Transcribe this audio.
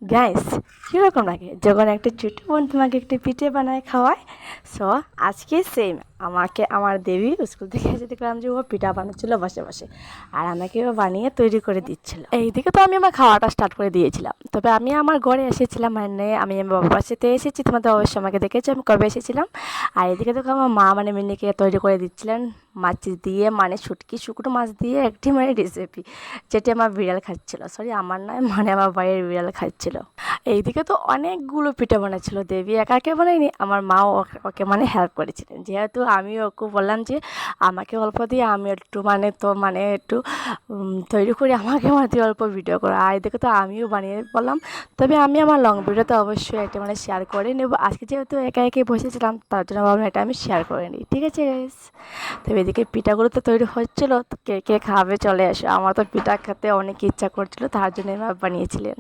Guys, কীরকম লাগে যখন একটা ছোটো বোন তোমাকে একটু পিঠে বানায় খাওয়ায়? সো আজকে সেম আমাকে আমার দেবী স্কুল থেকে এসে দেখলাম যে ও পিঠা বানাচ্ছিল বসে বসে, আর আমাকেও বানিয়ে তৈরি করে দিচ্ছিল। এইদিকে তো আমি আমার খাওয়াটা স্টার্ট করে দিয়েছিলাম, তবে আমি আমার ঘরে এসেছিলাম, মানে আমি আমার বাবার সাথে এসেছি, তোমাদের অবশ্যই আমাকে দেখেছি আমি কবে এসেছিলাম। আর এদিকে তো আমার মা মানে মিনিকে তৈরি করে দিচ্ছিলেন মাছ দিয়ে, মানে শুটকি শুকনো মাছ দিয়ে একটি মানে রেসিপি, যেটি আমার বিড়াল খাচ্ছিল, সরি আমার নয়, মানে আমার বাইরের বিড়াল খাচ্ছিল। এইদিকে তো অনেকগুলো পিঠা বানাচ্ছিল, দেবী একাকে বানায়নি, আমার মাও ওকে মানে হেল্প করেছিলেন, যেহেতু আমি ওকে বললাম যে আমাকে অল্প দিয়ে আমি একটু মানে একটু তৈরি করে আমাকে দিয়ে অল্প ভিডিও করো। আর এদিকে তো আমিও বানিয়ে বললাম, তবে আমি আমার লং ভিডিওতে অবশ্যই একটা মানে শেয়ার করে নেব। আজকে যেহেতু একা একে বসেছিলাম, তার জন্য ভাবলাম এটা আমি শেয়ার করে নিই, ঠিক আছে গাইস? তবে এদিকে পিঠাগুলো তো তৈরি হচ্ছিলো, তো কে কে খাবে চলে আসো। আমার তো পিঠা খেতে অনেক ইচ্ছা করছিল, তার জন্য আমি বানিয়েছিলেন।